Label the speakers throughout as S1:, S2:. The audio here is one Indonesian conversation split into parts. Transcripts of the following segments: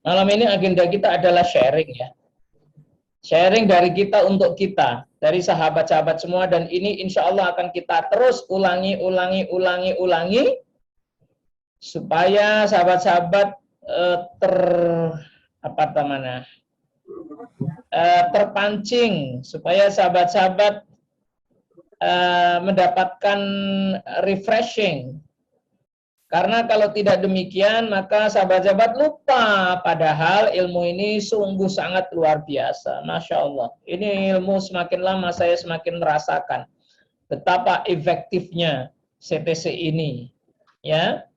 S1: Malam ini agenda kita adalah sharing ya. Sharing dari kita untuk kita, dari sahabat-sahabat semua, dan ini insya Allah akan kita terus ulangi, supaya sahabat-sahabat ter apa namanya terpancing, supaya sahabat-sahabat mendapatkan refreshing. Karena kalau tidak demikian, maka sahabat-sahabat lupa, padahal ilmu ini sungguh sangat luar biasa. Masya Allah. Ini ilmu semakin lama saya semakin merasakan betapa efektifnya CTC ini. Ya,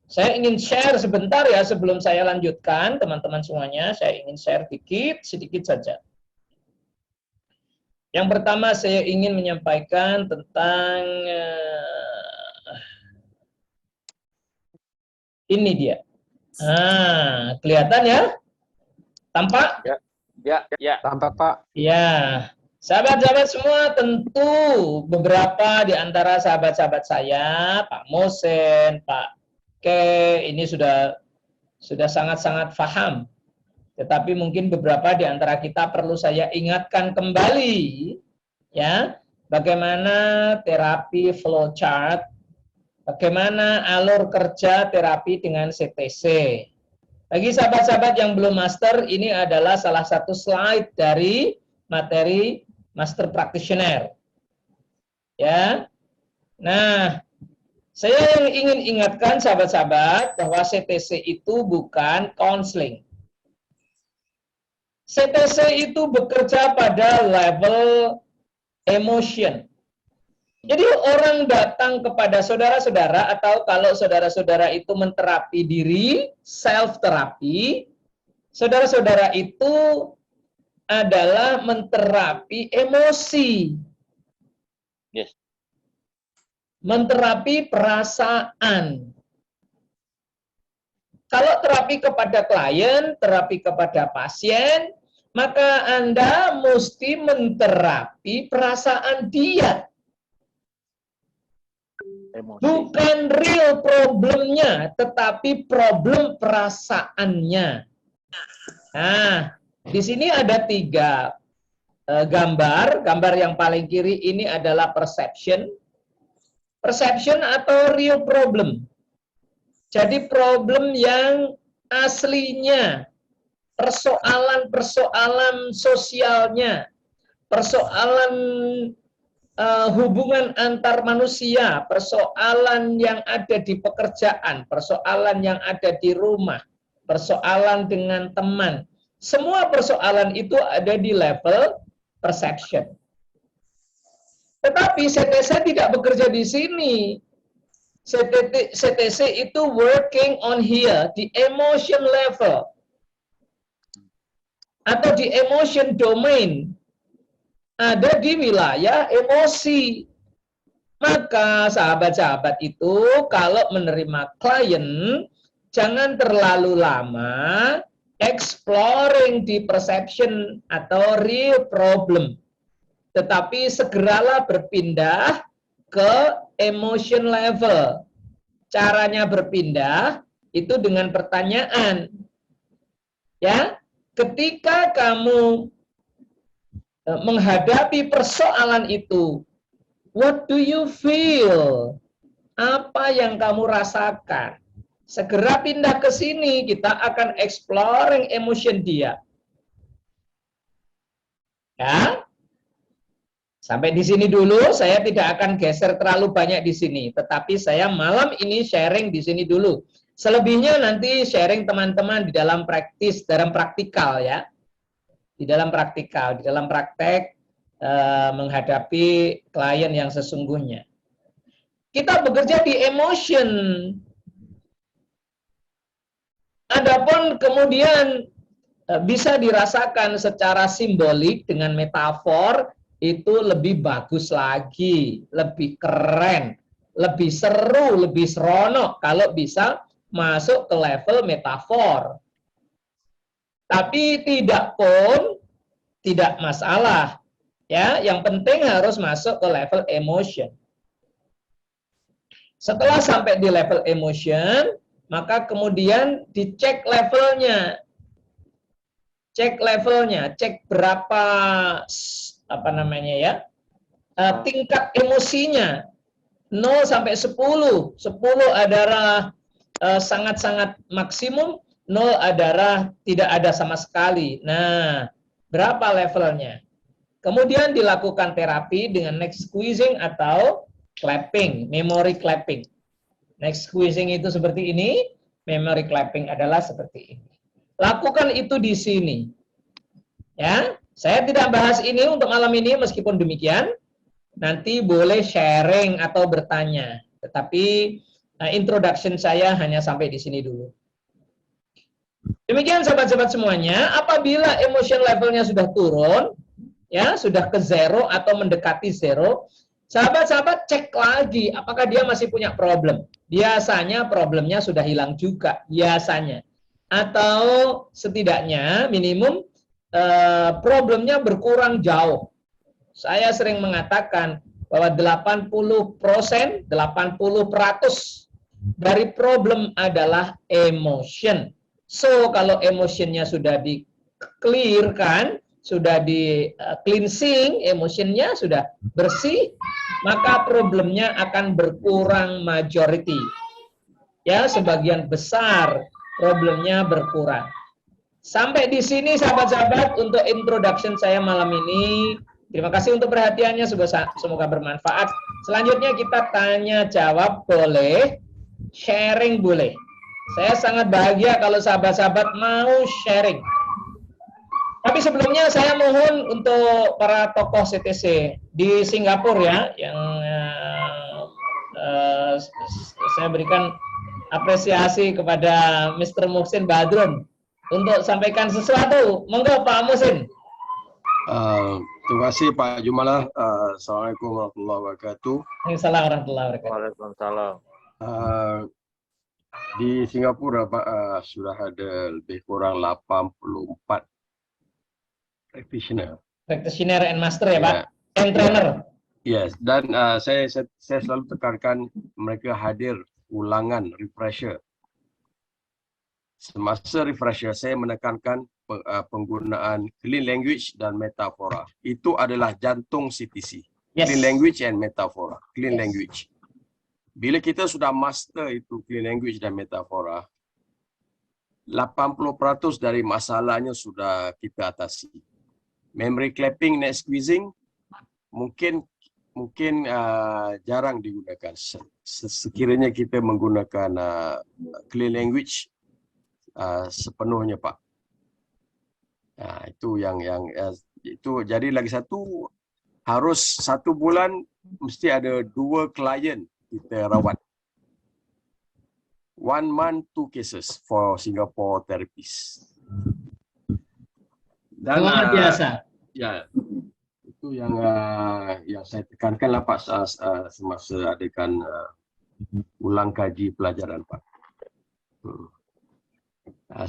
S1: saya ingin share sebentar ya sebelum saya lanjutkan, teman-teman semuanya. Saya ingin share sedikit saja. Yang pertama saya ingin menyampaikan tentang ini dia. Nah, kelihatan ya? Tampak?
S2: Ya. Tampak, Pak.
S1: Ya. Sahabat-sahabat semua, tentu beberapa di antara sahabat-sahabat saya, Pak Mosen, Pak Ke, ini sudah sangat-sangat paham. Tetapi mungkin beberapa di antara kita perlu saya ingatkan kembali, ya, bagaimana terapi flowchart, bagaimana alur kerja terapi dengan CTC. Bagi sahabat-sahabat yang belum master, ini adalah salah satu slide dari materi master practitioner. Ya. Nah, saya yang ingin ingatkan sahabat-sahabat bahwa CTC itu bukan counseling. CTC itu bekerja pada level emotion. Jadi orang datang kepada saudara-saudara, atau kalau saudara-saudara itu menterapi diri, self-terapi, saudara-saudara itu adalah menterapi emosi.
S2: Yes.
S1: Menterapi perasaan. Kalau terapi kepada klien, terapi kepada pasien, maka Anda mesti menterapi perasaan dia.
S2: Emosi.
S1: Bukan real problemnya, tetapi problem perasaannya. Nah, di sini ada 3 gambar. Gambar yang paling kiri ini adalah perception. Perception atau real problem. Jadi problem yang aslinya, persoalan-persoalan sosialnya, persoalan hubungan antar manusia, persoalan yang ada di pekerjaan, persoalan yang ada di rumah, persoalan dengan teman. Semua persoalan itu ada di level perception. Tetapi CTC tidak bekerja di sini. CTC itu working on here, di emotion level. Atau di emotion domain. Ada di wilayah emosi. Maka sahabat-sahabat itu kalau menerima klien, jangan terlalu lama exploring di perception atau real problem. Tetapi segeralah berpindah ke emotion level. Caranya berpindah itu dengan pertanyaan. Ya, ketika kamu menghadapi persoalan itu, what do you feel? Apa yang kamu rasakan? Segera pindah ke sini, kita akan exploring emotion dia. Ya. Sampai di sini dulu, saya tidak akan geser terlalu banyak di sini, tetapi saya malam ini sharing di sini dulu. Selebihnya nanti sharing teman-teman di dalam praktikal ya. Di dalam praktek menghadapi klien yang sesungguhnya. Kita bekerja di emotion. Adapun kemudian bisa dirasakan secara simbolik dengan metafor, itu lebih bagus lagi, lebih keren, lebih seru, lebih seronok kalau bisa masuk ke level metafor. Tapi tidak masalah. Ya, yang penting harus masuk ke level emotion. Setelah sampai di level emotion, maka kemudian dicek levelnya. Cek levelnya, cek berapa apa namanya ya? Tingkat emosinya 0 sampai 10. 10 adalah sangat-sangat maksimum, 0 adalah tidak ada sama sekali. Nah, berapa levelnya? Kemudian dilakukan terapi dengan neck squeezing atau clapping, memory clapping. Neck squeezing itu seperti ini, memory clapping adalah seperti ini. Lakukan itu di sini. Ya, saya tidak bahas ini untuk malam ini, meskipun demikian, nanti boleh sharing atau bertanya. Tetapi introduction saya hanya sampai di sini dulu. Demikian sahabat-sahabat semuanya, apabila emotion levelnya sudah turun, ya sudah ke zero atau mendekati zero, sahabat-sahabat cek lagi apakah dia masih punya problem. Biasanya problemnya sudah hilang juga, biasanya. Atau setidaknya minimum problemnya berkurang jauh. Saya sering mengatakan bahwa 80% dari problem adalah emotion. So, kalau emotionnya sudah di-clearkan, sudah di-cleansing, emotionnya sudah bersih, maka problemnya akan berkurang majority. Ya, sebagian besar problemnya berkurang. Sampai di sini sahabat-sahabat untuk introduction saya malam ini. Terima kasih untuk perhatiannya, semoga bermanfaat. Selanjutnya kita tanya jawab boleh, sharing boleh. Saya sangat bahagia kalau sahabat-sahabat mau sharing. Tapi sebelumnya saya mohon untuk para tokoh CTC di Singapura ya, yang saya berikan apresiasi kepada Mr. Muhsin Badrun untuk sampaikan sesuatu. Monggo Pak Muhsin.
S3: Terima kasih Pak Jumalah. Assalamualaikum warahmatullahi wabarakatuh.
S1: Waalaikumsalam warahmatullahi wabarakatuh.
S2: Waalaikumsalam.
S3: Di Singapura Pak sudah ada lebih kurang 84 practitioner
S1: and master ya Pak, and trainer.
S3: Yes, dan saya selalu tekankan mereka hadir ulangan refresher. Semasa refresher saya menekankan penggunaan clean language dan metafora. Itu adalah jantung CTC. Yes. Clean language and metafora. Clean language. Bila kita sudah master itu clean language dan metafora, 80% dari masalahnya sudah kita atasi. Memory clapping, neck squeezing mungkin jarang digunakan. Sekiranya kita menggunakan clean language sepenuhnya Pak. Nah, itu yang itu. Jadi lagi satu, harus 1 bulan mesti ada 2 klien kita rawat. 1 month 2 cases for Singapore therapists. Dan
S1: luar biasa.
S3: Ya, itu yang saya tekankan lah Pak semasa adakan ulang kaji pelajaran Pak.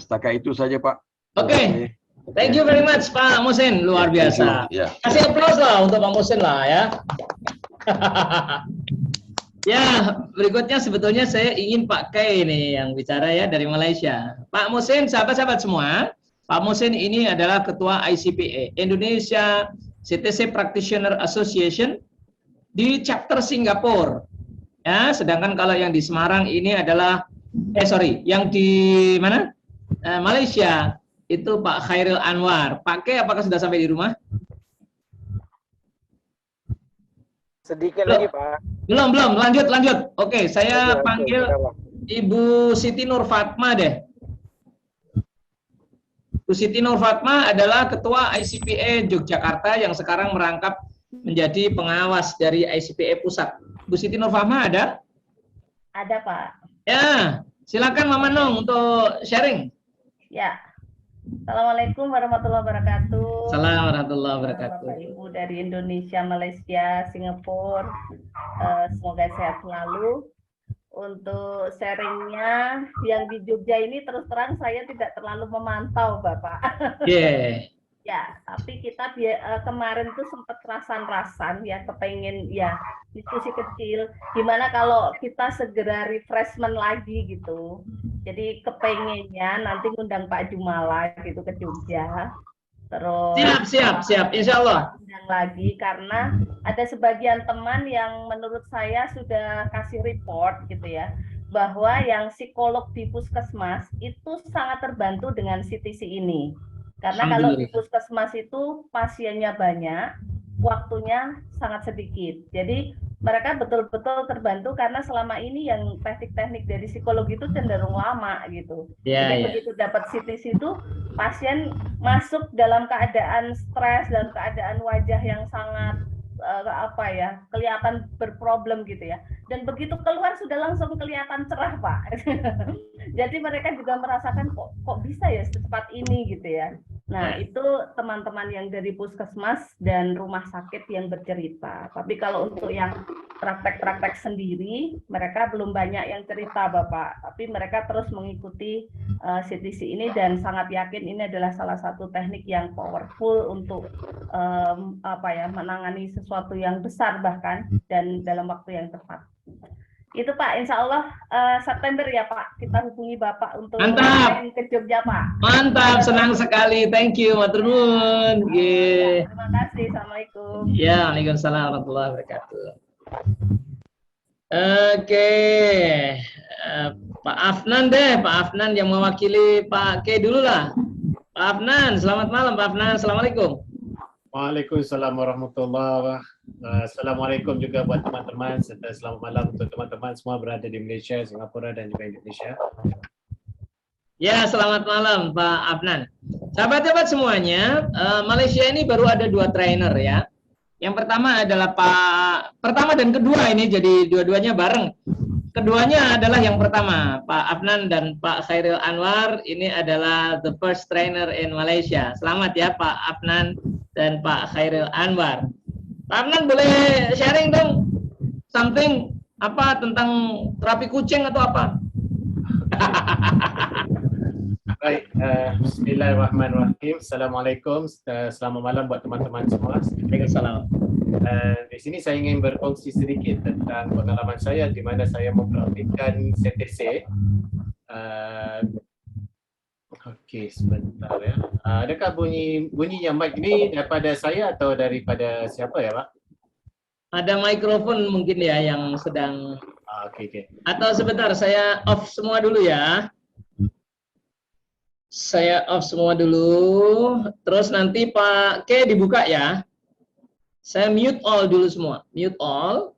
S3: Setakat itu saja Pak.
S1: Oke. Thank you very much Pak Muhsin, luar biasa. Kasih aplaus lah untuk Pak Muhsin lah ya. Ya, berikutnya sebetulnya saya ingin Pak Kai ini yang bicara ya dari Malaysia. Pak Muhsin, sahabat-sahabat semua, Pak Muhsin ini adalah Ketua ICPA, Indonesia CTC Practitioner Association di chapter Singapura. Ya, sedangkan kalau yang di Semarang ini adalah yang di mana? Malaysia itu Pak Khairil Anwar. Pak Kai, apakah sudah sampai di rumah?
S2: Sedikit lagi Pak.
S1: Belum. Lanjut. Oke, saya panggil Ibu Siti Nur Fatma deh. Bu Siti Nur Fatma adalah Ketua ICPA Yogyakarta yang sekarang merangkap menjadi pengawas dari ICPA Pusat. Bu Siti Nur Fatma ada?
S4: Ada Pak.
S1: Ya, silakan Mama Nong untuk sharing.
S4: Ya. Assalamualaikum warahmatullahi wabarakatuh.
S1: Assalamualaikum warahmatullahi wabarakatuh.
S4: Bapak Ibu dari Indonesia, Malaysia, Singapura, semoga sehat selalu. Untuk sharingnya yang di Jogja ini terus terang saya tidak terlalu memantau Bapak. Ya, tapi kita kemarin tuh sempat rasan-rasan ya, kepengen ya diskusi kecil. Gimana kalau kita segera refreshment lagi gitu. Jadi kepengennya nanti ngundang Pak Jumala gitu ke Jogja. Terus
S1: Siap. Insya Allah.
S4: undang lagi karena ada sebagian teman yang menurut saya sudah kasih report gitu ya, bahwa yang psikolog di puskesmas itu sangat terbantu dengan CTC ini. Karena kalau di puskesmas itu pasiennya banyak, waktunya sangat sedikit. Jadi mereka betul-betul terbantu karena selama ini yang teknik-teknik dari psikologi itu cenderung lama gitu. Jadi begitu dapat CTC itu pasien masuk dalam keadaan stres, dalam keadaan wajah yang sangat kelihatan berproblem gitu ya. Dan begitu keluar sudah langsung kelihatan cerah, Pak. Jadi mereka juga merasakan kok bisa ya secepat ini gitu ya. Nah, itu teman-teman yang dari puskesmas dan rumah sakit yang bercerita. Tapi kalau untuk yang praktek-praktek sendiri, mereka belum banyak yang cerita, Bapak. Tapi mereka terus mengikuti CTC ini dan sangat yakin ini adalah salah satu teknik yang powerful untuk menangani sesuatu yang besar bahkan dan dalam waktu yang tepat. Itu Pak, insya Allah September ya Pak, kita hubungi Bapak untuk ke Jogja Pak.
S1: Mantap, senang sekali, thank you, matur nuwun.
S4: Ya, terima kasih, assalamualaikum.
S1: Ya, waalaikumsalam warahmatullahi wabarakatuh. Oke, Pak Afnan deh, Pak Afnan yang mewakili Pak K dulu lah. Pak Afnan, selamat malam Pak Afnan, assalamualaikum.
S5: Waalaikumsalam warahmatullahi wabarakatuh. Assalamualaikum juga buat teman-teman serta selamat malam untuk teman-teman semua berada di Malaysia, Singapura dan juga Indonesia.
S1: Ya, selamat malam Pak Afnan. Sahabat-sahabat semuanya, Malaysia ini baru ada 2 trainer ya. Yang pertama adalah pertama dan kedua ini jadi dua-duanya bareng. Keduanya adalah yang pertama, Pak Afnan dan Pak Khairil Anwar ini adalah the first trainer in Malaysia. Selamat ya Pak Afnan dan Pak Khairil Anwar. Pak Afnan boleh sharing dong something apa tentang terapi kucing atau apa?
S5: Baik, bismillahirrahmanirrahim. Assalamualaikum, selamat malam buat teman-teman semua.
S1: Waalaikumsalam.
S5: Di sini saya ingin berkongsi sedikit tentang pengalaman saya di mana saya mempraktikkan CTC. Okey, sebentar ya. Adakah bunyinya mic ini daripada saya atau daripada siapa ya, Pak?
S1: Ada mikrofon mungkin ya yang sedang.
S5: Okey.
S1: Atau sebentar, saya off semua dulu ya. Saya off semua dulu. Terus nanti Pak K dibuka ya. Saya mute all dulu semua. Mute all.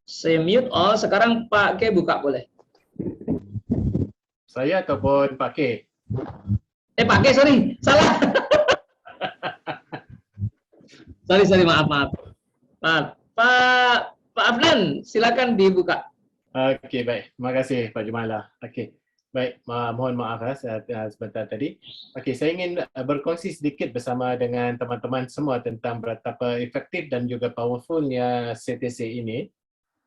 S1: Saya mute all. Sekarang Pak K buka boleh.
S5: Saya ataupun Pak K?
S1: Pak K, sorry. Salah. sorry, maaf. Pak Afnan, silakan dibuka.
S5: Okey, baik. Terima kasih Pak Jumala. Okey. Baik, mohon maaf sebentar tadi. Okey, saya ingin berkongsi sedikit bersama dengan teman-teman semua tentang betapa efektif dan juga powerfulnya CTC ini.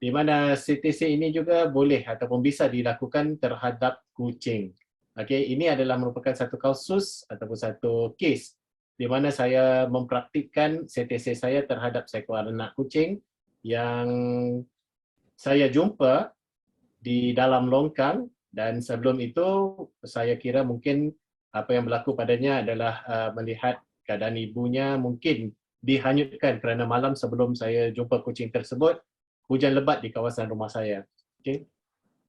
S5: Di mana CTC ini juga boleh ataupun bisa dilakukan terhadap kucing. Okey, ini adalah merupakan satu kasus ataupun satu kes di mana saya mempraktikkan CTC saya terhadap seekor anak kucing yang saya jumpa di dalam longkang. Dan sebelum itu, saya kira mungkin apa yang berlaku padanya adalah melihat keadaan ibunya mungkin dihanyutkan kerana malam sebelum saya jumpa kucing tersebut, hujan lebat di kawasan rumah saya. Okay.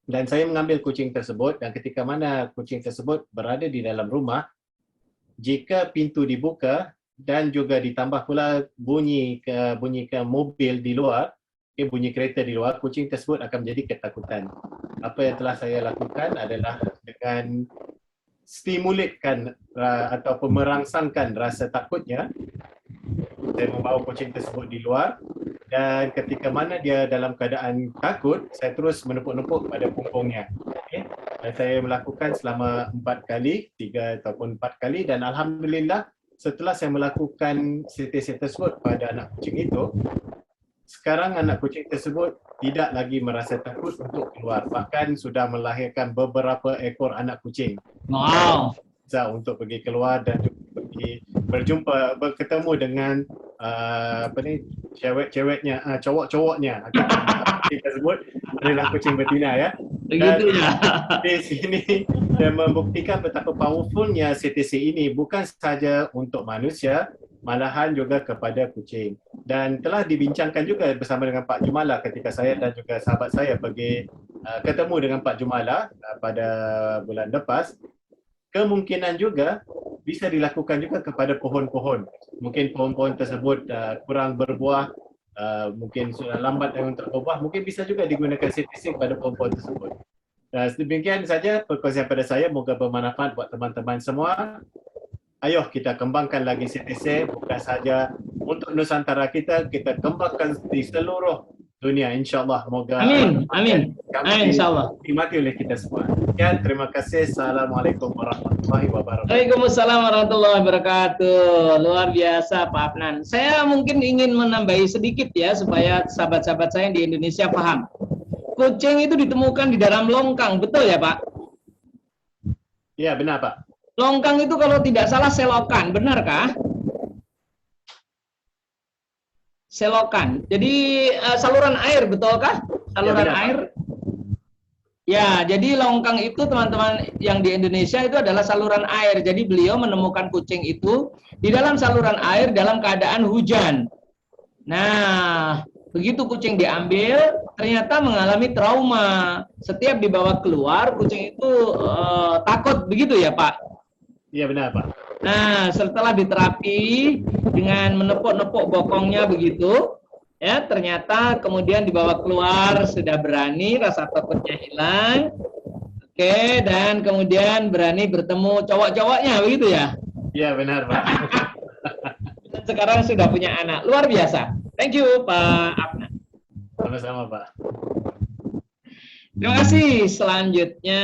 S5: Dan saya mengambil kucing tersebut dan ketika mana kucing tersebut berada di dalam rumah, jika pintu dibuka dan juga ditambah pula bunyi ke mobil di luar, bunyi kereta di luar, kucing tersebut akan menjadi ketakutan. Apa yang telah saya lakukan adalah dengan stimulitkan ataupun merangsangkan rasa takutnya, saya membawa kucing tersebut di luar dan ketika mana dia dalam keadaan takut, saya terus menepuk-nepuk pada punggungnya. Okay. Dan saya melakukan selama 4 kali, 3 ataupun 4 kali dan alhamdulillah setelah saya melakukan CTC tersebut pada anak kucing itu, sekarang anak kucing tersebut tidak lagi merasa takut untuk keluar. Bahkan sudah melahirkan beberapa ekor anak kucing.
S1: Wow.
S5: untuk pergi keluar dan pergi bertemu dengan cewek-ceweknya, cowok-cowoknya kita sebut adalah kucing betina ya.
S1: Begitu ya.
S5: Di sini dan membuktikan betapa powerfulnya CTC ini bukan sahaja untuk manusia, malahan juga kepada kucing. Dan telah dibincangkan juga bersama dengan Pak Jumala ketika saya dan juga sahabat saya pergi ketemu dengan Pak Jumala pada bulan lepas. Kemungkinan juga bisa dilakukan juga kepada pohon-pohon. Mungkin pohon-pohon tersebut kurang berbuah, mungkin sudah lambat untuk berbuah, mungkin bisa juga digunakan CTC pada pohon-pohon tersebut. Demikian saja perkongsian pada saya, moga bermanfaat buat teman-teman semua. Ayo kita kembangkan lagi CTC, bukan saja untuk Nusantara kita kembangkan di seluruh dunia, insyaAllah. Moga
S1: Amin, amin, amin, insyaAllah.
S5: Dinikmati oleh kita semua. Ya, terima kasih. Assalamualaikum warahmatullahi wabarakatuh.
S1: Waalaikumsalam warahmatullahi wabarakatuh. Luar biasa Pak Afnan. Saya mungkin ingin menambahi sedikit ya supaya sahabat-sahabat saya di Indonesia paham. Kucing itu ditemukan di dalam longkang, betul ya Pak?
S5: Ya, benar Pak.
S1: Longkang itu kalau tidak salah selokan, benarkah? Selokan. Jadi saluran air, betulkah? Saluran
S5: benar,
S1: air. Ya, jadi longkang itu teman-teman yang di Indonesia itu adalah saluran air. Jadi beliau menemukan kucing itu di dalam saluran air dalam keadaan hujan. Nah, begitu kucing diambil, ternyata mengalami trauma. Setiap dibawa keluar, kucing itu takut, begitu ya Pak?
S5: Iya benar Pak.
S1: Nah, setelah diterapi dengan menepuk-nepuk bokongnya begitu, ya ternyata kemudian dibawa keluar sudah berani, rasa takutnya hilang. Oke, dan kemudian berani bertemu cowok-cowoknya begitu ya.
S5: Iya benar Pak.
S1: Sekarang sudah punya anak, luar biasa. Thank you Pak Afnan.
S5: Sama-sama Pak.
S1: Terima kasih. Selanjutnya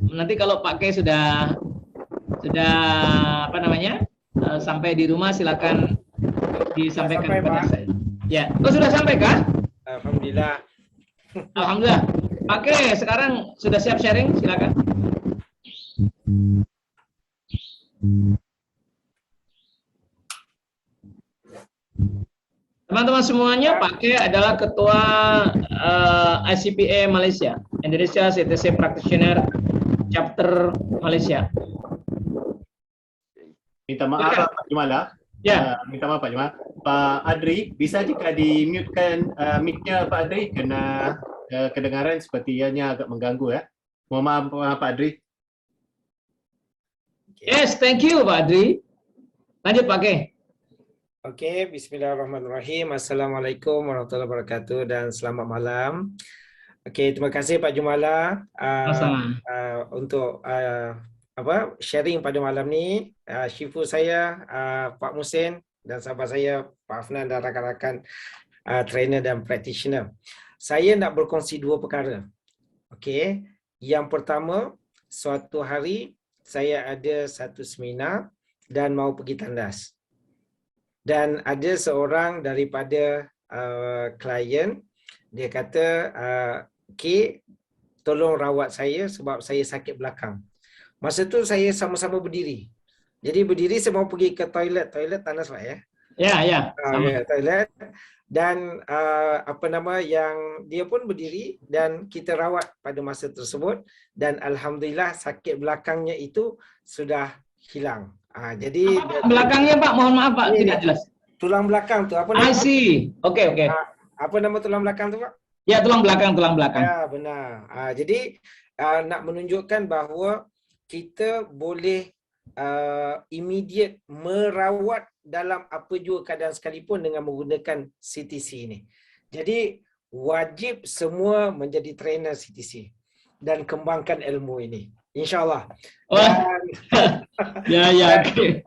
S1: nanti kalau Pak K sudah apa namanya sampai di rumah silakan disampaikan kepada saya. Ya, sudah sampai kah?
S2: Alhamdulillah.
S1: Alhamdulillah. Pak K sekarang sudah siap sharing, silakan. Teman-teman semuanya, Pak K adalah Ketua ICPA Malaysia, Indonesia CTC Practitioner Chapter Malaysia.
S5: Minta maaf Pak Jumala.
S1: Ya.
S5: Minta maaf Pak Jumala. Pak Adri, bisa jika di-mute-kan mic-nya Pak Adri kerana kedengaran sepertinya agak mengganggu ya. Mohon maaf Pak Adri.
S1: Yes, thank you Pak Adri. Lanjut Pak K.
S2: Okey, bismillahirrahmanirrahim. Assalamualaikum warahmatullahi wabarakatuh dan selamat malam. Okey, terima kasih Pak Jumala untuk sharing pada malam ni. Syifu saya Pak Musin dan sahabat saya Pak Afnan dan rakan-rakan trainer dan practitioner. Saya nak berkongsi dua perkara. Okey, yang pertama, suatu hari saya ada satu seminar dan mau pergi tandas. Dan ada seorang daripada klien, dia kata, K, tolong rawat saya sebab saya sakit belakang. Masa tu saya sama-sama berdiri. Jadi berdiri saya mau pergi ke toilet tandas Pak ya?
S1: Ya.
S2: Toilet. Dan yang dia pun berdiri dan kita rawat pada masa tersebut dan alhamdulillah sakit belakangnya itu sudah hilang. Jadi
S1: belakangnya Pak, mohon maaf Pak, tidak jelas.
S2: Tulang belakang tu apa nama?
S1: I see. Okey.
S2: Apa nama tulang belakang tu Pak?
S1: Ya, tulang belakang.
S2: Ya, benar. Jadi nak menunjukkan bahawa kita boleh immediate merawat dalam apa jua keadaan sekalipun dengan menggunakan CTC ini. Jadi wajib semua menjadi trainer CTC dan kembangkan ilmu ini. InsyaAllah.
S1: Okay.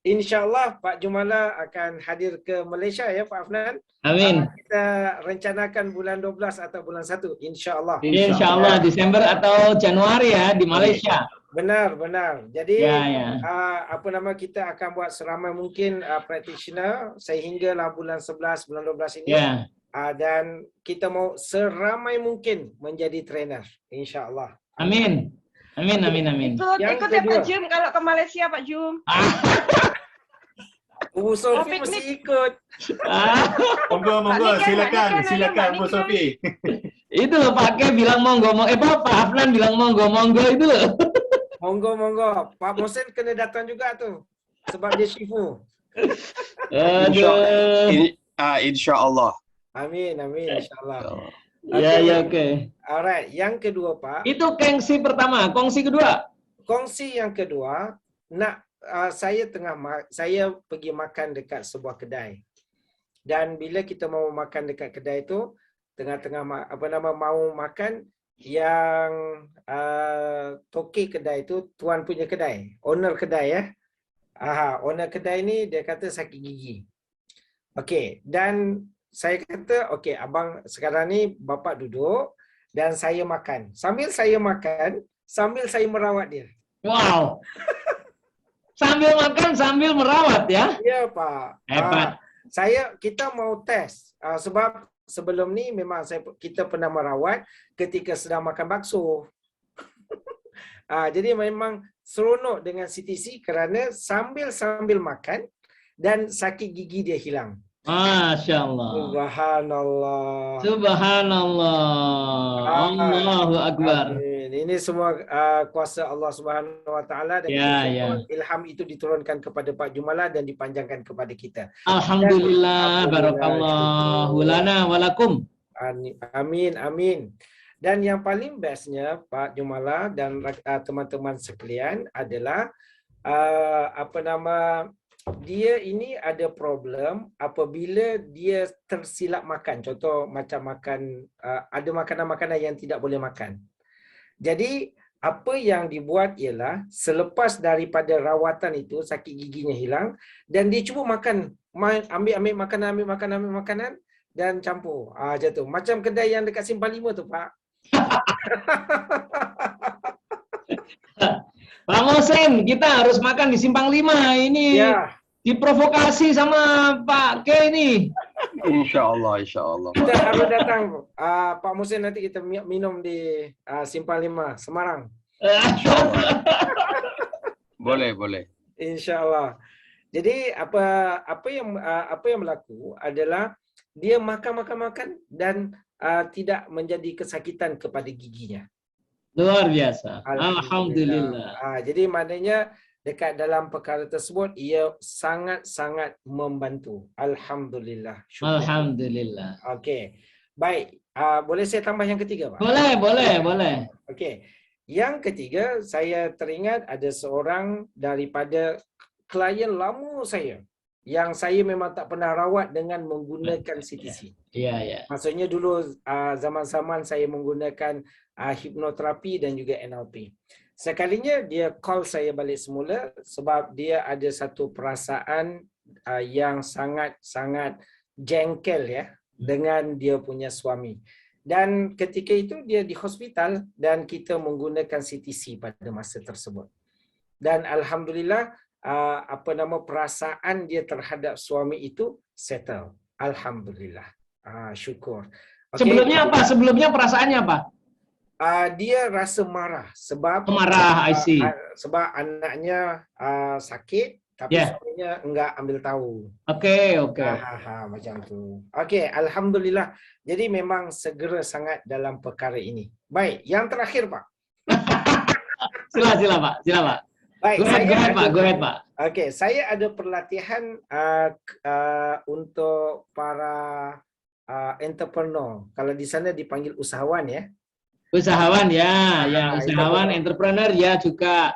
S2: InsyaAllah Pak Jumala akan hadir ke Malaysia ya Pak Afnan.
S1: Amin.
S2: Kita rencanakan bulan 12 atau bulan 1 insyaAllah.
S1: InsyaAllah Desember atau Januari ya di Malaysia.
S2: Benar. Jadi kita akan buat seramai mungkin practitioner sehinggalah bulan 11, bulan 12 ini. Dan kita mau seramai mungkin menjadi trainer insyaAllah.
S1: Amin. Amin, amin, amin.
S2: Yang
S6: Ikut ya
S2: kedua.
S6: Pak Jum kalau ke Malaysia Pak Jum.
S2: Bu Sofi
S6: piknik.
S2: mesti ikut.
S5: Monggo,
S6: Niken,
S5: silakan,
S6: Mbak
S5: silakan Bu
S6: Niken.
S5: Sofi.
S1: Itu loh Pak Ke bilang monggo, Pak Afnan bilang monggo itu loh.
S2: Monggo. Pak Mohsen kena datang juga tuh. Sebab dia Shifu.
S1: Aduh.
S3: Insya Allah.
S2: Amin, insyaAllah.
S1: Ya, oke.
S2: Alright, yang kedua Pak.
S1: Itu kongsi pertama, kongsi kedua.
S2: Kongsi yang kedua, saya pergi makan dekat sebuah kedai. Dan bila kita mau makan dekat kedai itu, tengah-tengah mau makan, yang toki kedai itu tuan punya kedai, owner kedai ya. Owner kedai ni dia kata sakit gigi. Okey, dan saya kata okey abang sekarang ni bapak duduk dan saya makan. Sambil saya makan, sambil saya merawat dia.
S1: Wow. Sambil makan, sambil merawat ya?
S2: Ya, Pak.
S1: Hebat.
S2: Kita mau tes sebab sebelum ni memang kita pernah merawat ketika sedang makan bakso. Jadi memang seronok dengan CTC kerana sambil makan dan sakit gigi dia hilang.
S1: Masya Allah.
S2: Subhanallah.
S1: Allahu Akbar.
S2: Amin. Ini semua kuasa Allah Subhanahu Wa Taala dan ilham itu diturunkan kepada Pak Jumala dan dipanjangkan kepada kita.
S1: Alhamdulillah, barakallahu lana walakum.
S2: Amin. Dan yang paling bestnya Pak Jumala dan teman-teman sekalian adalah dia ini ada problem apabila dia tersilap makan. Contoh macam makan, ada makanan-makanan yang tidak boleh makan. Jadi apa yang dibuat ialah selepas daripada rawatan itu sakit giginya hilang dan dia cuba makan, ambil makanan dan campur. Macam tu. Macam kedai yang dekat Simpang 5 tu Pak.
S1: Pak Mohsen, kita harus makan di Simpang 5 ini.
S2: Ya.
S1: Diprovokasi sama Pak Ke ini.
S3: Insya Allah.
S2: Kita harus datang Pak Mohsen, nanti kita minum di Simpang 5 Semarang.
S3: Boleh.
S2: InsyaAllah. Jadi apa yang berlaku adalah dia makan dan tidak menjadi kesakitan kepada giginya.
S1: Luar biasa. Alhamdulillah.
S2: Jadi maknanya dekat dalam perkara tersebut ia sangat-sangat membantu. Alhamdulillah. Syukur.
S1: Alhamdulillah.
S2: Okey. Baik. Boleh saya tambah yang ketiga, Pak?
S1: Boleh.
S2: Okey. Yang ketiga, saya teringat ada seorang daripada klien lama saya yang saya memang tak pernah rawat dengan menggunakan CTC.
S1: Ya.
S2: Maksudnya dulu zaman-zaman saya menggunakan hipnoterapi dan juga NLP. Sekalinya dia call saya balik semula sebab dia ada satu perasaan yang sangat-sangat jengkel ya dengan dia punya suami. Dan ketika itu dia di hospital dan kita menggunakan CTC pada masa tersebut. Dan alhamdulillah perasaan dia terhadap suami itu settle. Alhamdulillah. Syukur. Okay.
S1: Sebelumnya perasaannya apa?
S2: Dia rasa marah sebab
S1: I see.
S2: Sebab anaknya sakit tapi suaminya enggak ambil tahu.
S1: Okey.
S2: Macam tu. Okey, alhamdulillah. Jadi memang segera sangat dalam perkara ini. Baik, yang terakhir Pak.
S1: Sila Pak. Baik, go ahead Pak.
S2: Okey, saya ada pelatihan untuk para entrepreneur. Kalau di sana dipanggil usahawan ya. Usahawan,
S1: entrepreneur ya juga.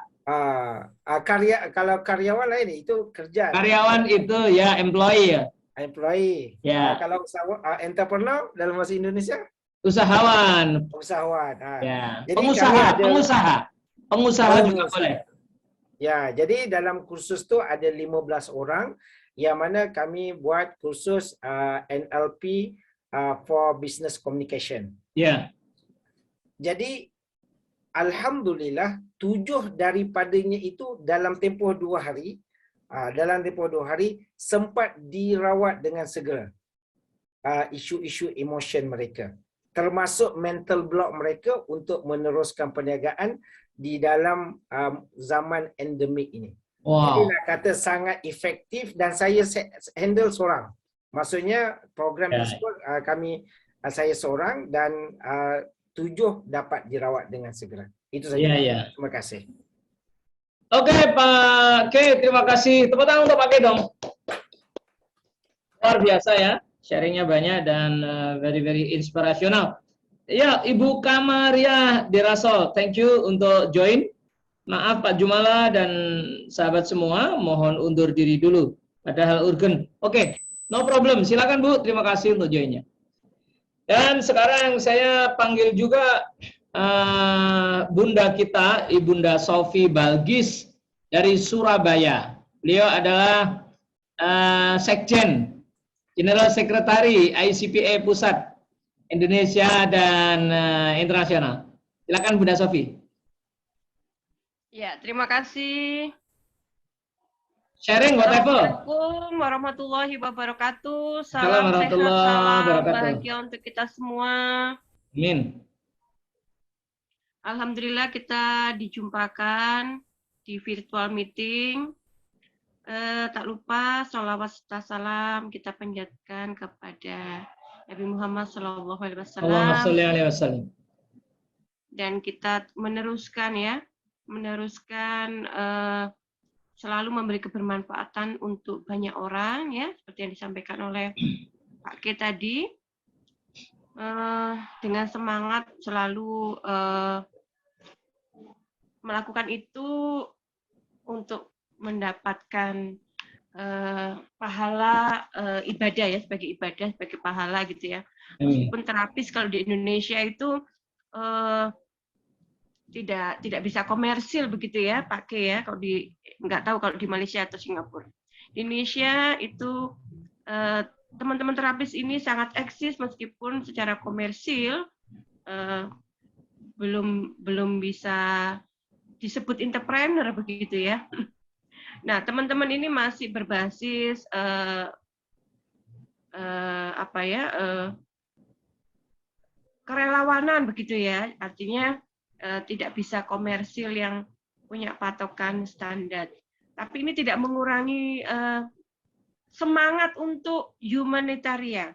S2: Kalau karyawan lain itu kerja.
S1: Karyawan itu ya employee ya.
S2: Employee.
S1: Ya.
S2: Kalau usahawan, entrepreneur dalam bahasa Indonesia?
S1: Usahawan.
S2: Ya.
S1: Jadi pengusaha juga boleh.
S2: Ya, jadi dalam kursus tu ada 15 orang yang mana kami buat kursus NLP for Business Communication.
S1: Ya.
S2: Jadi alhamdulillah 7 daripadanya itu dalam tempoh 2 hari, sempat dirawat dengan segera isu-isu emotion mereka. termasuk mental block mereka untuk meneruskan perniagaan di dalam zaman endemik ini. Jadi
S1: Wow.
S2: nak kata sangat efektif dan saya handle seorang. Maksudnya program
S1: Ya.
S2: tersebut saya seorang dan 7 dapat dirawat dengan segera. Itu saja.
S1: Iya, iya.
S2: Terima kasih.
S1: Oke, Pak K, terima kasih. Tepuk tangan untuk Pak K dong. Luar biasa ya, sharingnya banyak dan very inspirational. Ya, Ibu Kamaria Dirasol, thank you untuk join. Maaf Pak Jumala dan sahabat semua, mohon undur diri dulu. Ada hal urgen. Oke, no problem. Silakan Bu, terima kasih untuk joinnya. Dan sekarang saya panggil juga Bunda kita, Ibunda Sofi Balgis dari Surabaya. Beliau adalah Sekjen, General Sekretari ICPA Pusat Indonesia dan Internasional. Silakan Bunda Sofi.
S6: Ya, terima kasih.
S1: Sharing whatever.
S6: Assalamualaikum warahmatullahi wabarakatuh. Salam sehat,
S1: Warahmatullahi
S6: salam
S1: wabarakatuh.
S6: bahagia untuk kita semua.
S1: Amin.
S6: Alhamdulillah kita dijumpakan di virtual meeting. Tak lupa sholawat serta salam kita panjatkan kepada Nabi Muhammad
S1: Allahumma
S6: SAW.
S1: sholli alaihi wasallam.
S6: Dan kita meneruskan selalu memberi kebermanfaatan untuk banyak orang ya, seperti yang disampaikan oleh Pak K tadi, dengan semangat selalu melakukan itu untuk mendapatkan pahala ibadah ya, sebagai pahala gitu ya. Meskipun terapis kalau di Indonesia itu tidak bisa komersil begitu ya Pak K ya, kalau nggak tahu kalau di Malaysia atau Singapura. Di Indonesia itu teman-teman terapis ini sangat eksis meskipun secara komersil belum bisa disebut entrepreneur begitu ya. Nah, teman-teman ini masih berbasis kerelawanan begitu ya, artinya tidak bisa komersil yang punya patokan standar. Tapi ini tidak mengurangi semangat untuk humanitarian.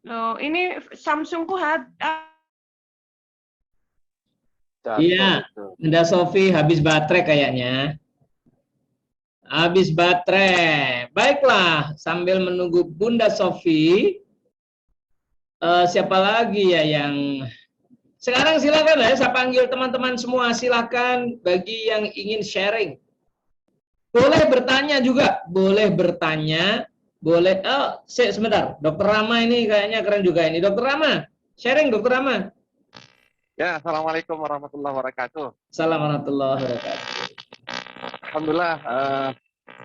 S6: Loh, ini Samsungku
S1: Iya, Bunda Sofi habis baterai kayaknya. Habis baterai. Baiklah, sambil menunggu Bunda Sofi, siapa lagi ya yang sekarang silakan ya, saya panggil teman-teman semua, silakan bagi yang ingin sharing. Boleh bertanya juga, boleh bertanya, boleh. Oh, sebentar, Dokter Rama ini kayaknya keren juga ini. Dokter Rama, sharing Dokter Rama.
S7: Ya, assalamualaikum warahmatullahi wabarakatuh.
S1: Assalamualaikum warahmatullahi wabarakatuh.
S7: Alhamdulillah,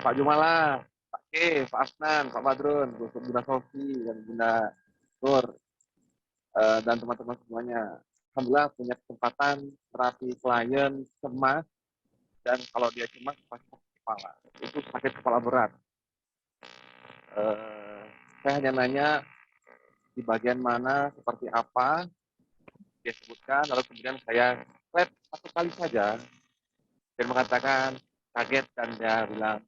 S7: Pak Jumala, Pak K, Pak Asnan, Pak Badrun, Bunda Sofi, dan Bunda Nur, dan teman-teman semuanya. Alhamdulillah punya kesempatan terapi klien cemas, dan kalau dia cemas pasti sakit kepala. Itu sakit kepala berat. Saya hanya nanya di bagian mana, seperti apa, dia sebutkan, lalu kemudian saya swab 1 kali saja, dan mengatakan kaget, dan dia bilang,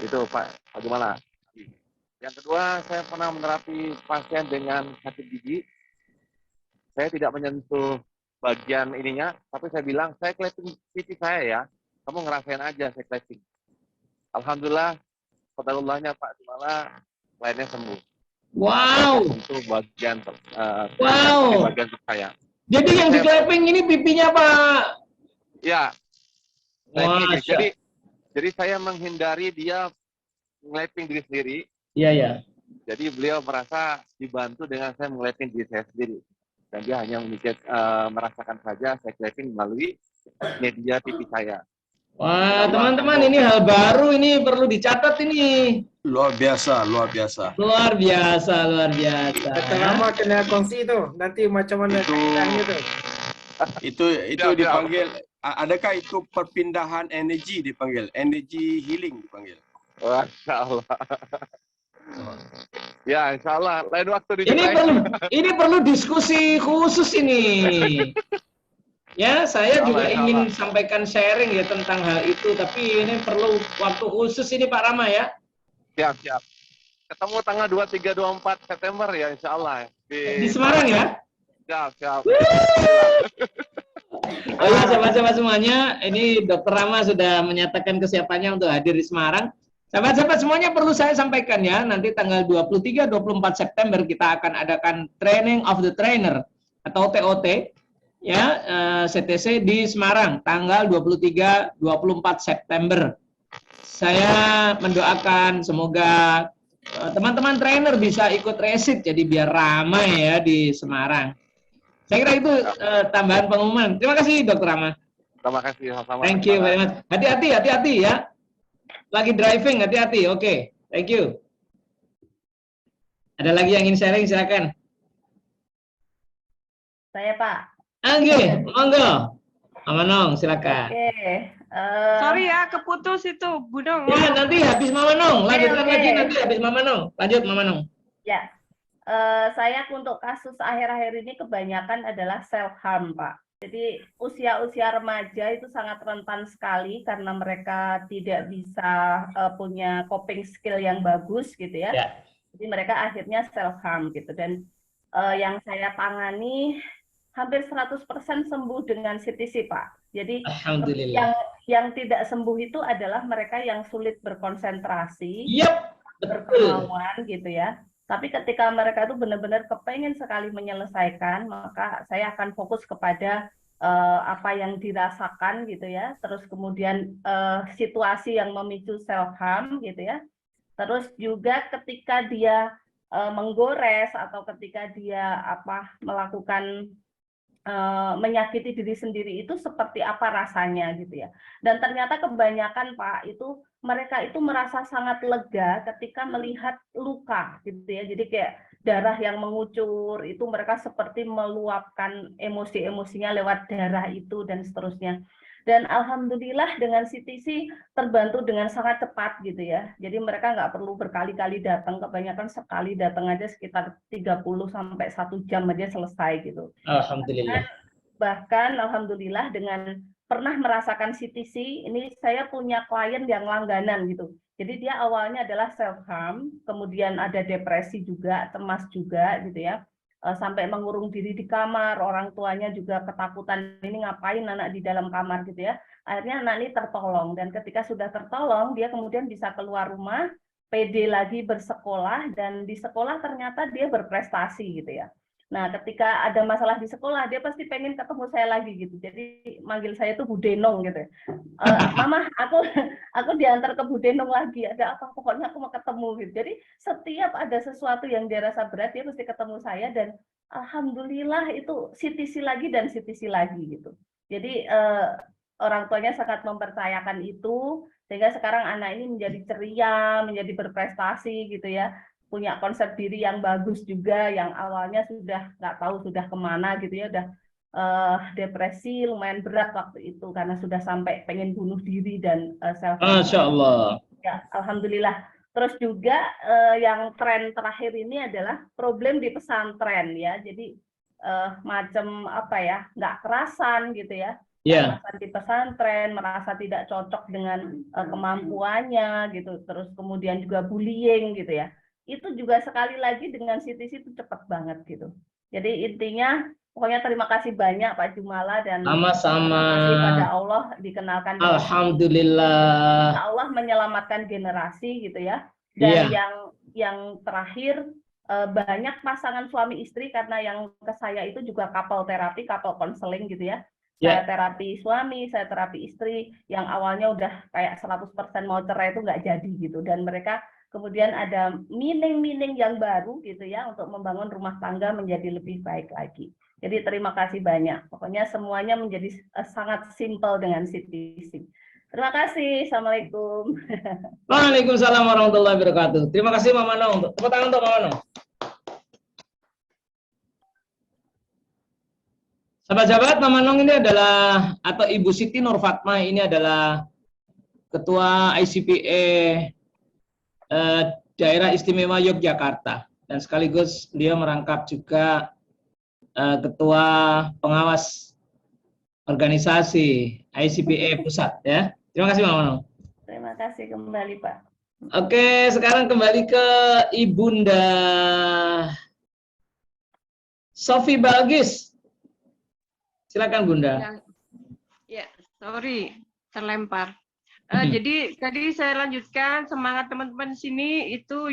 S7: itu Pak Jumala. Yang kedua, saya pernah menerapi pasien dengan sakit gigi. Saya tidak menyentuh bagian ininya, tapi saya bilang, saya clapping pipi saya ya, kamu ngerasain aja saya clapping. Alhamdulillah, qadarullah-nya Pak Jumala, kliennya sembuh.
S1: Wow.
S7: Itu bagian bagian saya.
S1: Jadi yang di clapping ini pipinya Pak?
S7: Ya. Jadi saya menghindari dia nge-clapping diri sendiri.
S1: Iya, ya.
S7: Jadi beliau merasa dibantu dengan saya nge-clapping diri saya sendiri. Dan dia hanya merasakan saja saya clapping melalui media pipi saya.
S1: Wah, teman-teman, ini hal baru, ini perlu dicatat ini.
S3: Luar biasa, luar biasa.
S1: Luar biasa, luar biasa.
S2: Lama kena kongsi tu, nanti macam mana
S3: Itu
S2: ceritanya tu.
S3: Itu
S7: Siap, siap.
S3: dipanggil, adakah itu perpindahan energi dipanggil? Energi healing dipanggil.
S7: Masya Allah. Ya, insya Allah. Lain waktu
S1: Ini perlu diskusi khusus ini. Ya, saya juga ingin sampaikan sharing ya tentang hal itu, tapi ini perlu waktu khusus ini Pak Rama ya.
S7: Siap, siap. Ketemu tanggal 23, 24 September ya, insya Allah.
S1: Di Semarang ya?
S7: Siap, siap.
S1: Oh ya, sahabat-sahabat semuanya, ini Dr. Rama sudah menyatakan kesiapannya untuk hadir di Semarang. Sahabat-sahabat semuanya perlu saya sampaikan ya, nanti tanggal 23-24 September kita akan adakan Training of the Trainer atau TOT ya, CTC di Semarang tanggal 23-24 September. Saya mendoakan semoga teman-teman trainer bisa ikut resit jadi biar ramai ya di Semarang. Saya kira itu tambahan pengumuman. Terima kasih Dr. Rama.
S7: Terima kasih sama-sama.
S1: Thank you very much. Hati-hati ya. Lagi driving, hati-hati. Oke, thank you. Ada lagi yang ingin sharing, silakan.
S4: Saya Pak.
S1: Oke, monggo. Amanong, silakan.
S4: Oke.
S6: Sorry ya, keputus itu, Bu Nong.
S1: Ya, nanti habis Mama Nong. Lanjutkan
S4: Oke.
S1: lagi nanti habis Mama Nong. Lanjut Mama Nong.
S4: Ya, saya untuk kasus akhir-akhir ini kebanyakan adalah self-harm, Pak. Jadi usia-usia remaja itu sangat rentan sekali karena mereka tidak bisa punya coping skill yang bagus gitu ya.
S1: Ya.
S4: Jadi mereka akhirnya self-harm gitu. Dan yang saya tangani hampir 100% sembuh dengan CTC, Pak. Jadi
S1: Alhamdulillah.
S4: yang tidak sembuh itu adalah mereka yang sulit berkonsentrasi,
S1: Yap, betul.
S4: berkemauan gitu ya. Tapi ketika mereka itu benar-benar kepengen sekali menyelesaikan, maka saya akan fokus kepada apa yang dirasakan gitu ya. Terus kemudian situasi yang memicu self-harm gitu ya. Terus juga ketika dia menggores atau ketika dia melakukan menyakiti diri sendiri itu seperti apa rasanya gitu ya. Dan ternyata kebanyakan Pak itu mereka itu merasa sangat lega ketika melihat luka gitu ya. Jadi kayak darah yang mengucur itu mereka seperti meluapkan emosi-emosinya lewat darah itu dan seterusnya. Dan alhamdulillah dengan CTC terbantu dengan sangat cepat gitu ya. Jadi mereka nggak perlu berkali-kali datang, kebanyakan sekali datang aja sekitar 30 sampai 1 jam aja selesai gitu.
S1: Alhamdulillah.
S4: Bahkan alhamdulillah dengan pernah merasakan CTC, ini saya punya klien yang langganan gitu. Jadi dia awalnya adalah self-harm, kemudian ada depresi juga, cemas juga gitu ya. Sampai mengurung diri di kamar, orang tuanya juga ketakutan ini ngapain anak di dalam kamar gitu ya. Akhirnya anak ini tertolong, dan ketika sudah tertolong dia kemudian bisa keluar rumah, pede lagi bersekolah, dan di sekolah ternyata dia berprestasi gitu ya. Nah, ketika ada masalah di sekolah, dia pasti pengen ketemu saya lagi gitu. Jadi manggil saya tuh Bu Denong gitu. Mama, aku diantar ke Bu Denong lagi. Ada apa? Pokoknya aku mau ketemu gitu. Jadi setiap ada sesuatu yang dia rasa berat, dia mesti ketemu saya, dan alhamdulillah itu CTC lagi dan CTC lagi gitu. Jadi orang tuanya sangat mempercayakan itu, sehingga sekarang anak ini menjadi ceria, menjadi berprestasi gitu ya. Punya konsep diri yang bagus juga, yang awalnya sudah nggak tahu sudah kemana gitu ya, udah depresi lumayan berat waktu itu karena sudah sampai pengen bunuh diri dan self.
S1: Masya Allah.
S4: Ya, alhamdulillah. Terus juga yang tren terakhir ini adalah problem di pesantren ya, jadi macam apa ya, nggak kerasan gitu ya.
S1: Ya.
S4: Merasa di pesantren, merasa tidak cocok dengan kemampuannya gitu, terus kemudian juga bullying gitu ya. Itu juga sekali lagi dengan CTC itu cepat banget gitu. Jadi intinya pokoknya terima kasih banyak Pak Jumala, dan
S1: sama-sama.
S4: terima kasih pada Allah dikenalkan.
S1: Alhamdulillah.
S4: Allah menyelamatkan generasi gitu ya. Dan yang terakhir banyak pasangan suami istri, karena yang ke saya itu juga couple terapi, couple counseling gitu ya. Saya terapi suami, saya terapi istri, yang awalnya udah kayak 100% mau cerai itu nggak jadi gitu, dan mereka kemudian ada meaning-meaning yang baru gitu ya untuk membangun rumah tangga menjadi lebih baik lagi. Jadi terima kasih banyak. Pokoknya semuanya menjadi sangat simpel dengan CTC. Terima kasih. Assalamualaikum.
S1: Waalaikumsalam warahmatullahi wabarakatuh. Terima kasih Mama Nong. Tepuk tangan untuk Mama Nong. Sahabat-sahabat, Mama Nong ini adalah, atau Ibu Siti Nur Fatma ini adalah Ketua ICPA Daerah Istimewa Yogyakarta. Dan sekaligus dia merangkap juga Ketua Pengawas Organisasi ICPA Pusat. Ya. Terima kasih Mama Nong.
S4: Terima kasih kembali Pak.
S1: Oke, sekarang kembali ke Ibunda Sofi Balgis. Silakan Bunda.
S6: Ya, sorry, terlempar. Jadi tadi saya lanjutkan semangat teman-teman di sini itu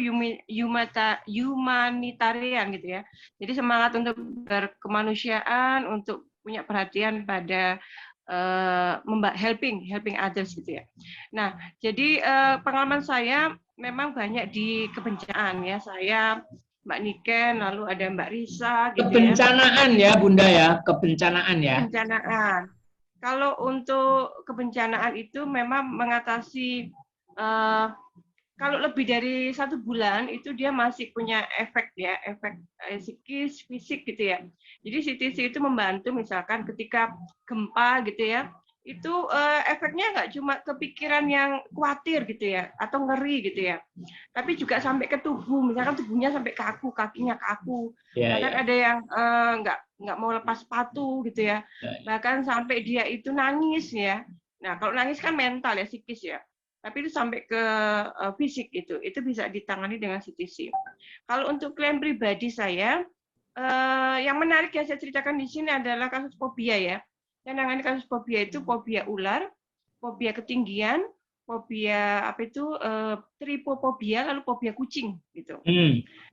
S6: humanitarian gitu ya. Jadi semangat untuk berkemanusiaan, untuk punya perhatian pada helping others gitu ya. Nah, jadi pengalaman saya memang banyak di kebencanaan ya. Saya Mbak Niken, lalu ada Mbak Risa gitu
S1: kebencanaan ya Bunda ya, kebencanaan ya.
S6: Kebencanaan. Kalau untuk kebencanaan itu memang mengatasi kalau lebih dari 1 bulan itu dia masih punya efek ya, efek psikis, fisik gitu ya. Jadi CTC itu membantu misalkan ketika gempa gitu ya, itu efeknya nggak cuma kepikiran yang khawatir gitu ya, atau ngeri gitu ya, tapi juga sampai ke tubuh, misalkan tubuhnya sampai kaku, kakinya kaku, bahkan ada yang nggak mau lepas sepatu gitu ya, bahkan sampai dia itu nangis ya. Nah kalau nangis kan mental ya, psikis ya, tapi itu sampai ke fisik itu bisa ditangani dengan CTC. Kalau untuk klien pribadi saya, yang menarik yang saya ceritakan di sini adalah kasus fobia ya. Yang nangani kasus fobia itu fobia ular, fobia ketinggian, fobia tripofobia, lalu fobia kucing gitu.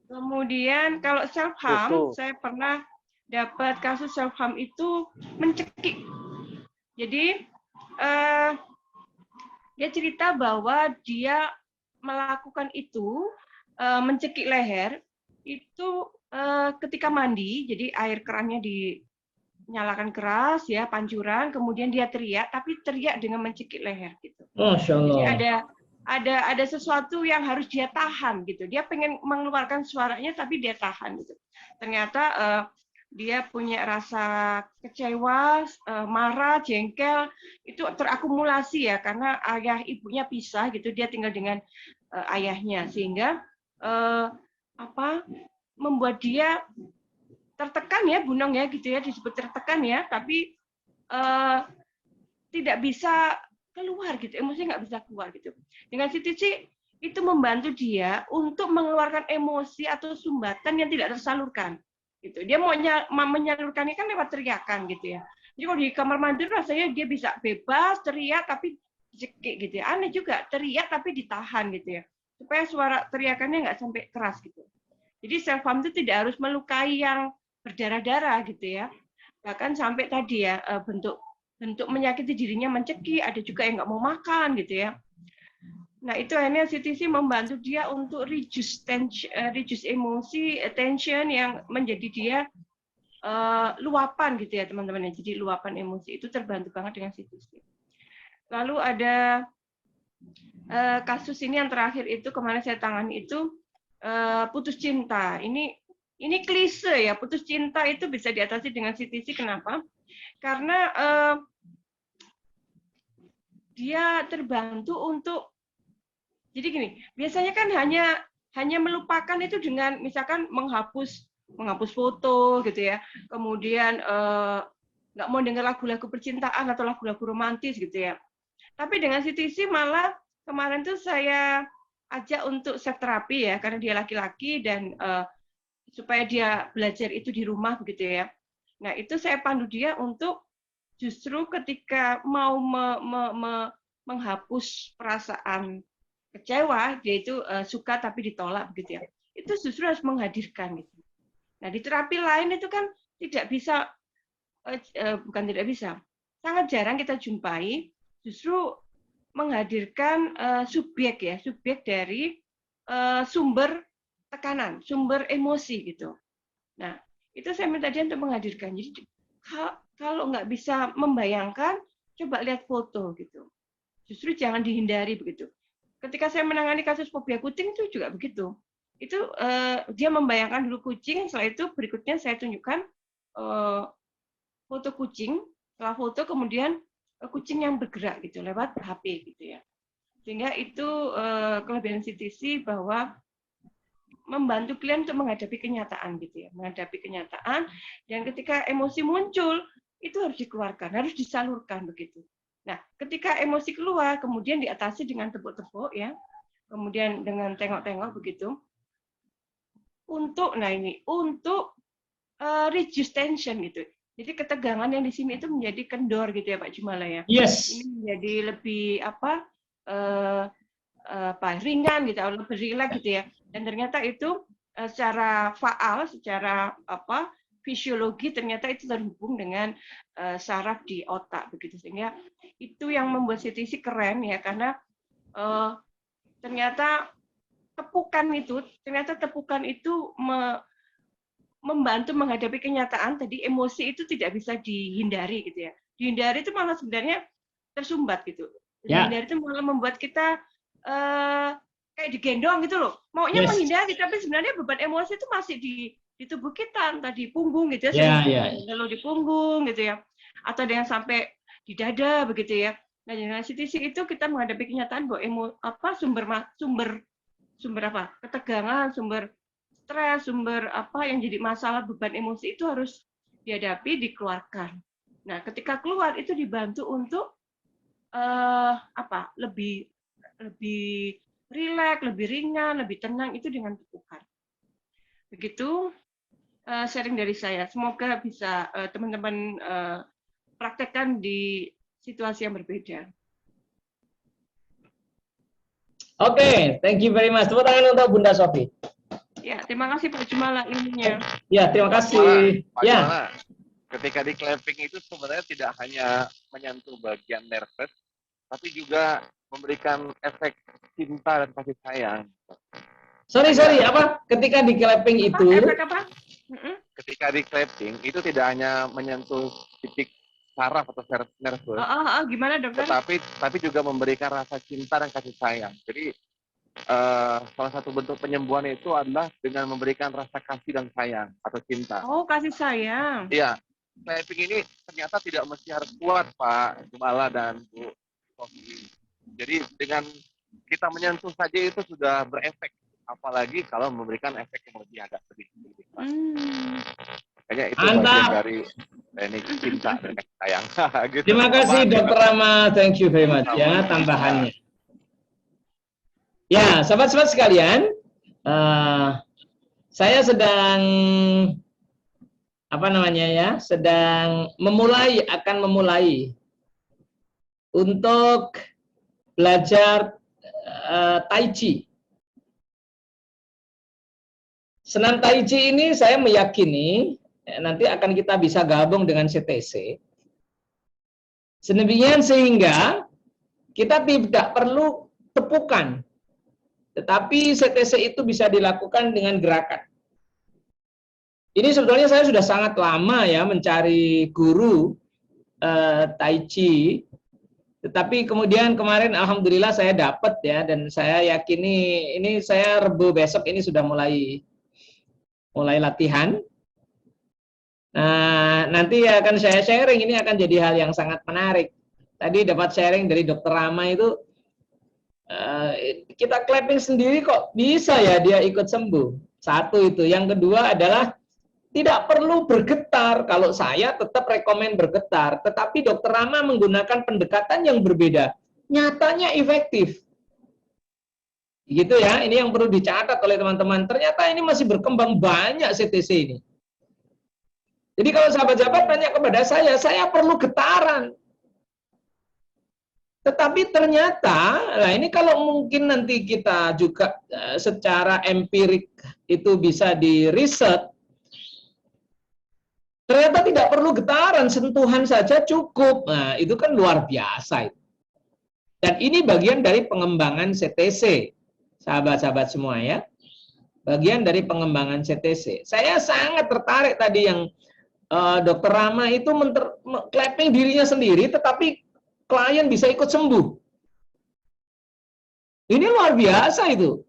S6: Kemudian kalau self harm, saya pernah dapat kasus self harm itu mencekik. Jadi dia cerita bahwa dia melakukan itu mencekik leher itu ketika mandi, jadi air kerannya dinyalakan keras ya, pancuran, kemudian dia teriak, tapi teriak dengan mencekik leher gitu.
S1: Masya Allah.
S6: Jadi ada sesuatu yang harus dia tahan gitu. Dia pengen mengeluarkan suaranya tapi dia tahan gitu. Ternyata dia punya rasa kecewa, marah, jengkel itu terakumulasi ya karena ayah ibunya pisah gitu. Dia tinggal dengan ayahnya sehingga membuat dia tertekan ya, Bunong ya gitu ya, disebut tertekan ya, tapi tidak bisa keluar gitu, emosinya nggak bisa keluar gitu. Dengan CTC itu membantu dia untuk mengeluarkan emosi atau sumbatan yang tidak tersalurkan gitu. Dia mau menyalurkannya kan lewat teriakan gitu ya. Jadi kalau di kamar mandi rasanya dia bisa bebas teriak tapi cekik gitu ya. Aneh juga, teriak tapi ditahan gitu ya, supaya suara teriakannya nggak sampai keras gitu. Jadi self harm itu tidak harus melukai yang berdarah-darah gitu ya. Bahkan sampai tadi ya bentuk menyakiti dirinya mencekik, ada juga yang nggak mau makan gitu ya. Nah itu akhirnya CTC membantu dia untuk reduce emosi, tension yang menjadi dia luapan gitu ya teman-teman. Jadi luapan emosi itu terbantu banget dengan CTC. Lalu ada kasus ini yang terakhir itu kemarin saya tangani itu putus cinta. Ini klise ya, putus cinta itu bisa diatasi dengan CTC. Kenapa? Karena dia terbantu untuk, jadi gini, biasanya kan hanya melupakan itu dengan misalkan menghapus foto gitu ya, kemudian nggak mau dengar lagu-lagu percintaan atau lagu-lagu romantis gitu ya. Tapi dengan CTC malah kemarin tuh saya ajak untuk self terapi ya, karena dia laki-laki dan supaya dia belajar itu di rumah begitu ya. Nah itu saya pandu dia untuk justru ketika mau menghapus perasaan kecewa, dia itu suka tapi ditolak begitu ya. Itu justru harus menghadirkan gitu. Nah di terapi lain itu kan tidak bisa, bukan tidak bisa, sangat jarang kita jumpai justru menghadirkan subjek dari sumber tekanan, sumber emosi gitu. Nah itu saya minta dia untuk menghadirkan. Jadi kalau nggak bisa membayangkan, coba lihat foto gitu. Justru jangan dihindari begitu. Ketika saya menangani kasus fobia kucing itu juga begitu. Itu dia membayangkan dulu kucing, setelah itu berikutnya saya tunjukkan foto kucing, setelah foto kemudian kucing yang bergerak gitu lewat HP gitu ya. Sehingga itu kelebihan CTC bahwa membantu klien untuk menghadapi kenyataan gitu ya, menghadapi kenyataan, dan ketika emosi muncul itu harus dikeluarkan, harus disalurkan begitu. Nah, ketika emosi keluar kemudian diatasi dengan tepuk-tepuk ya, kemudian dengan tengok-tengok begitu. Untuk reduce tension gitu. Jadi ketegangan yang di sini itu menjadi kendor gitu ya Pak Jumala ya.
S1: Yes.
S6: Ini menjadi lebih ringan gitu, lebih rileks gitu ya. Dan ternyata itu secara faal, secara fisiologi ternyata itu terhubung dengan saraf di otak begitu, sehingga itu yang membuat CTC keren ya, karena ternyata tepukan itu membantu menghadapi kenyataan. Tadi emosi itu tidak bisa dihindari gitu ya. Dihindari itu malah sebenarnya tersumbat gitu. Dihindari itu malah membuat kita kayak digendong gitu loh. Maunya menghindari, tapi sebenarnya beban emosi itu masih di tubuh kita, entah di punggung gitu ya. Lalu di punggung gitu ya. Atau ada yang sampai di dada begitu ya. Nah, dengan CTC itu kita menghadapi kenyataan bahwa sumber ketegangan, sumber stres, sumber yang jadi masalah beban emosi itu harus dihadapi, dikeluarkan. Nah, ketika keluar itu dibantu untuk lebih rileks, lebih ringan, lebih tenang, itu dengan tepukan. Begitu sharing dari saya. Semoga bisa teman-teman praktekkan di situasi yang berbeda.
S1: Oke, thank you very much. Tepuk tangan untuk Bunda Sofi.
S6: Ya, terima kasih Pak Jumala ilmunya.
S1: Ya, terima kasih.
S7: Pak Jumala, ketika di clapping itu sebenarnya tidak hanya menyentuh bagian nervous, tapi juga memberikan efek cinta dan kasih sayang.
S1: Sorry, apa? Ketika di clapping itu?
S6: Efek apa?
S7: Ketika di clapping itu tidak hanya menyentuh titik saraf atau nervous.
S6: Gimana dokter?
S7: Tapi juga memberikan rasa cinta dan kasih sayang. Jadi salah satu bentuk penyembuhan itu adalah dengan memberikan rasa kasih dan sayang atau cinta.
S6: Oh, kasih sayang.
S7: Iya. Clapping ini ternyata tidak mesti harus kuat, Pak Jumala dan Bu Sofi. Jadi dengan kita menyentuh saja itu sudah berefek. Apalagi kalau memberikan efek yang lebih agak lebih. Kayaknya itu bagian dari teknik cinta dan kasih sayang. Gitu.
S1: Terima kasih Dr. Rama, thank you very much ya tambahannya. Ya, sahabat-sahabat sekalian, saya sedang akan memulai untuk belajar Tai Chi. Senam Tai Chi ini saya meyakini nanti akan kita bisa gabung dengan CTC. Sedemikian sehingga kita tidak perlu tepukan, tetapi CTC itu bisa dilakukan dengan gerakan. Ini sebetulnya saya sudah sangat lama ya mencari guru Tai Chi, tetapi kemudian kemarin alhamdulillah saya dapat ya, dan saya yakini ini saya Rebo besok ini sudah mulai latihan. Nah, nanti akan saya sharing, ini akan jadi hal yang sangat menarik. Tadi dapat sharing dari Dr. Rama itu, kita clapping sendiri kok bisa ya dia ikut sembuh. Satu itu. Yang kedua adalah tidak perlu bergetar. Kalau saya tetap rekomen bergetar, tetapi Dr. Rama menggunakan pendekatan yang berbeda. Nyatanya efektif. Gitu ya, ini yang perlu dicatat oleh teman-teman. Ternyata ini masih berkembang banyak CTC ini. Jadi kalau sahabat-sahabat tanya kepada saya perlu getaran. Tetapi ternyata, nah ini kalau mungkin nanti kita juga secara empirik itu bisa di-riset, ternyata tidak perlu getaran, sentuhan saja cukup. Nah, itu kan luar biasa. Dan ini bagian dari pengembangan CTC. Sahabat-sahabat semua ya, bagian dari pengembangan CTC. Saya sangat tertarik tadi yang Dr. Rama itu clapping dirinya sendiri, tetapi klien bisa ikut sembuh. Ini luar biasa itu.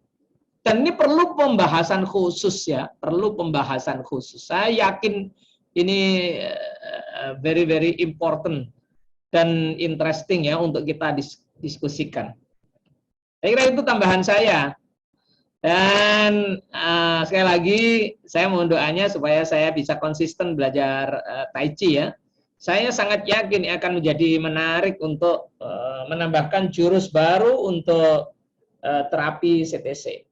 S1: Dan ini perlu pembahasan khusus ya, perlu pembahasan khusus. Saya yakin ini very very important dan interesting ya untuk kita diskusikan. Saya kira itu tambahan saya. Dan sekali lagi saya mohon doanya supaya saya bisa konsisten belajar Tai Chi ya. Saya sangat yakin akan menjadi menarik untuk menambahkan jurus baru untuk terapi CTC.